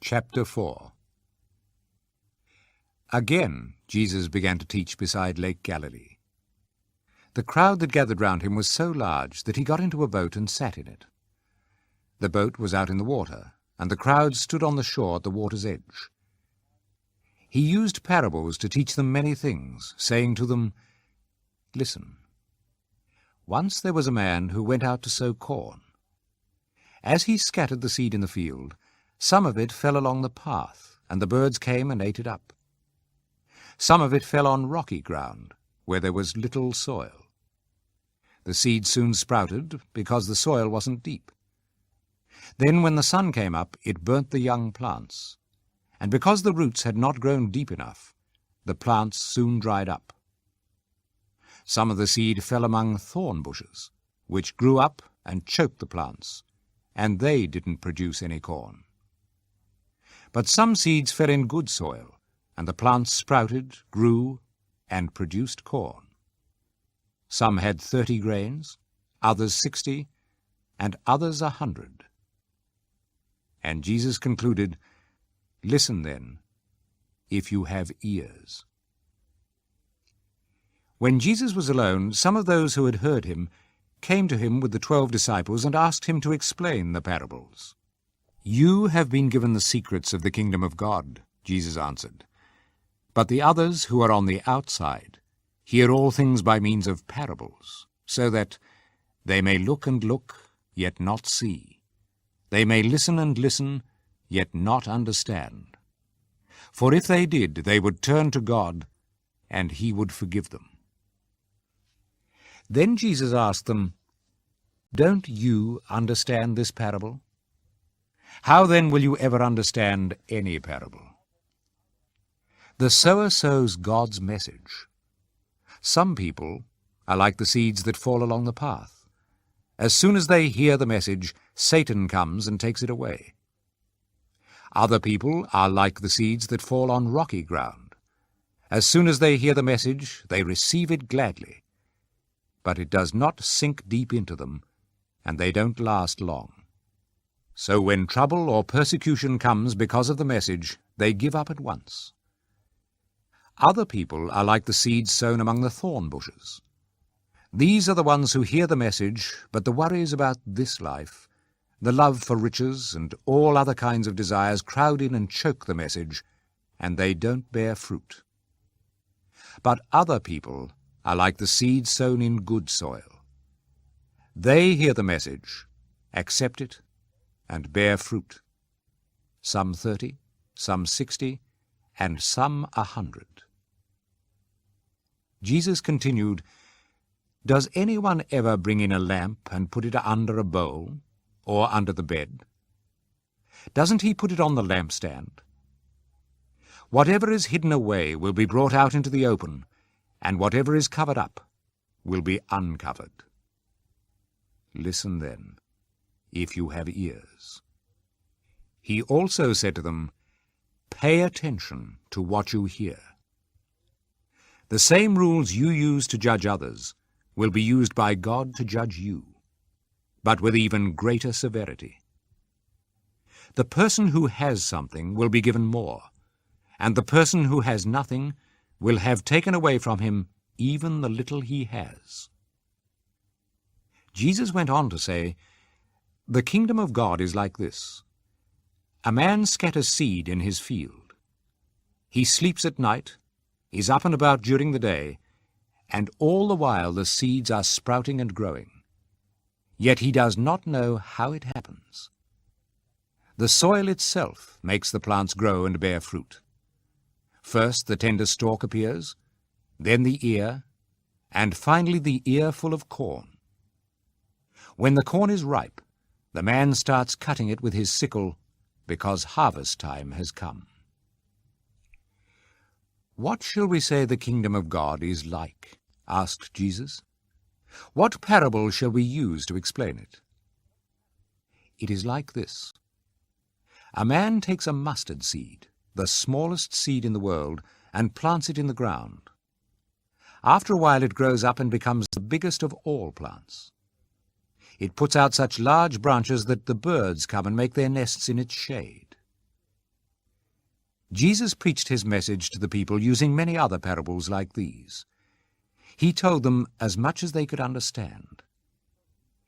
Chapter 4. Again Jesus began to teach beside Lake Galilee. The crowd that gathered round him was so large that he got into a boat and sat in it. The boat was out in the water, and the crowd stood on the shore at the water's edge. He used parables to teach them many things, saying to them, "Listen. Once there was a man who went out to sow corn. As he scattered the seed in the field, some of it fell along the path, and the birds came and ate it up. Some of it fell on rocky ground, where there was little soil. The seed soon sprouted, because the soil wasn't deep. Then when the sun came up, it burnt the young plants, and because the roots had not grown deep enough, the plants soon dried up. Some of the seed fell among thorn bushes, which grew up and choked the plants, and they didn't produce any corn. But some seeds fell in good soil, and the plants sprouted, grew, and produced corn. Some had 30 grains, others 60, and others 100. And Jesus concluded, "Listen then, if you have ears." When Jesus was alone, some of those who had heard him came to him with the 12 disciples and asked him to explain the parables. "You have been given the secrets of the kingdom of God," Jesus answered. "But the others who are on the outside hear all things by means of parables, so that they may look and look, yet not see. They may listen and listen, yet not understand. For if they did, they would turn to God, and he would forgive them." Then Jesus asked them, "Don't you understand this parable? How then will you ever understand any parable? The sower sows God's message. Some people are like the seeds that fall along the path. As soon as they hear the message, Satan comes and takes it away. Other people are like the seeds that fall on rocky ground. As soon as they hear the message, they receive it gladly. But it does not sink deep into them, and they don't last long. So when trouble or persecution comes because of the message, they give up at once. Other people are like the seeds sown among the thorn bushes. These are the ones who hear the message, but the worries about this life, the love for riches, and all other kinds of desires crowd in and choke the message, and they don't bear fruit. But other people are like the seeds sown in good soil. They hear the message, accept it, and bear fruit, some 30, some 60, and some 100. Jesus continued, "Does anyone ever bring in a lamp and put it under a bowl, or under the bed? Doesn't he put it on the lampstand? Whatever is hidden away will be brought out into the open, and whatever is covered up will be uncovered. Listen then, if you have ears." He also said to them, "Pay attention to what you hear. The same rules you use to judge others will be used by God to judge you, but with even greater severity. The person who has something will be given more, and the person who has nothing will have taken away from him even the little he has." Jesus went on to say, "The kingdom of God is like this. A man scatters seed in his field. He sleeps at night, is up and about during the day, and all the while the seeds are sprouting and growing. Yet he does not know how it happens. The soil itself makes the plants grow and bear fruit. First the tender stalk appears, then the ear, and finally the ear full of corn. When the corn is ripe, the man starts cutting it with his sickle, because harvest time has come." "What shall we say the kingdom of God is like?" asked Jesus. "What parable shall we use to explain it?" "It is like this. A man takes a mustard seed, the smallest seed in the world, and plants it in the ground. After a while it grows up and becomes the biggest of all plants. It puts out such large branches that the birds come and make their nests in its shade. Jesus preached his message to the people using many other parables like these. He told them as much as they could understand.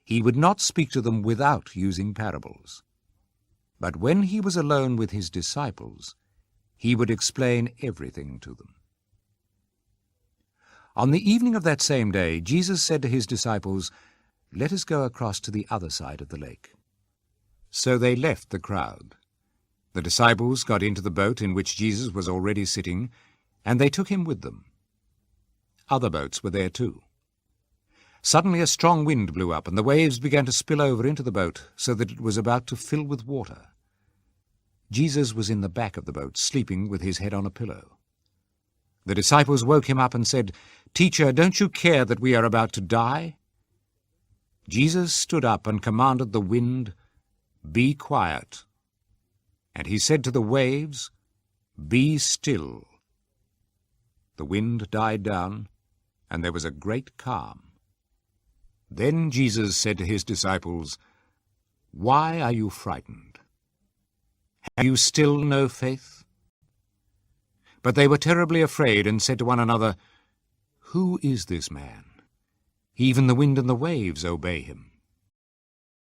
He would not speak to them without using parables. But when he was alone with his disciples, he would explain everything to them. On the evening of that same day, Jesus said to his disciples, "Let us go across to the other side of the lake." So they left the crowd. The disciples got into the boat in which Jesus was already sitting, and they took him with them. Other boats were there too. Suddenly a strong wind blew up, and the waves began to spill over into the boat, so that it was about to fill with water. Jesus was in the back of the boat, sleeping with his head on a pillow. The disciples woke him up and said, "Teacher, don't you care that we are about to die?" Jesus stood up and commanded the wind, "Be quiet." And he said to the waves, "Be still." The wind died down, and there was a great calm. Then Jesus said to his disciples, "Why are you frightened? Have you still no faith?" But they were terribly afraid and said to one another, "Who is this man? Even the wind and the waves obey him."